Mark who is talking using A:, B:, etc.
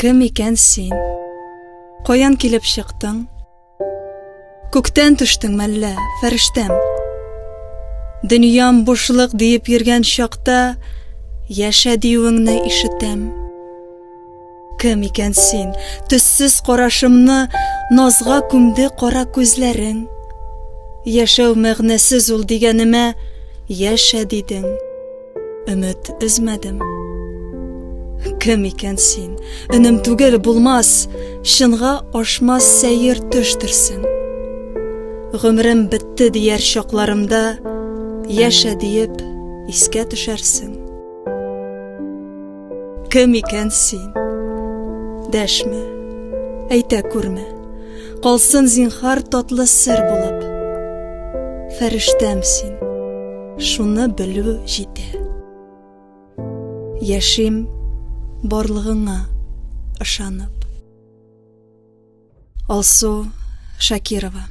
A: Кем икән син? Каян килеп чыктың? Күктән төштең мәллә, фәрештәм? Дөньям бушлык диеп йөргән чакта яшә диюеңне ишетәм. Кем икән син? Төссез карашымны назга күмде кара күзләрең. Яшәү мәгънәсез ул дигәнемә яшә дидең. Өмет өзмәдем. Кем икән син? Өнем түгел булмас, шынга ашмас сәер төштөрсең. Гомрем бетте дияр чакларымда яшә диеп искә төшәрсең. Кем икән син? Дәшмә, әйтә күрмә, калсын зинһар татлы сер булып. Фәрештәм син, шуны белү җитә. Яшим барлыгыңа ышанып. Алсу Шакирова.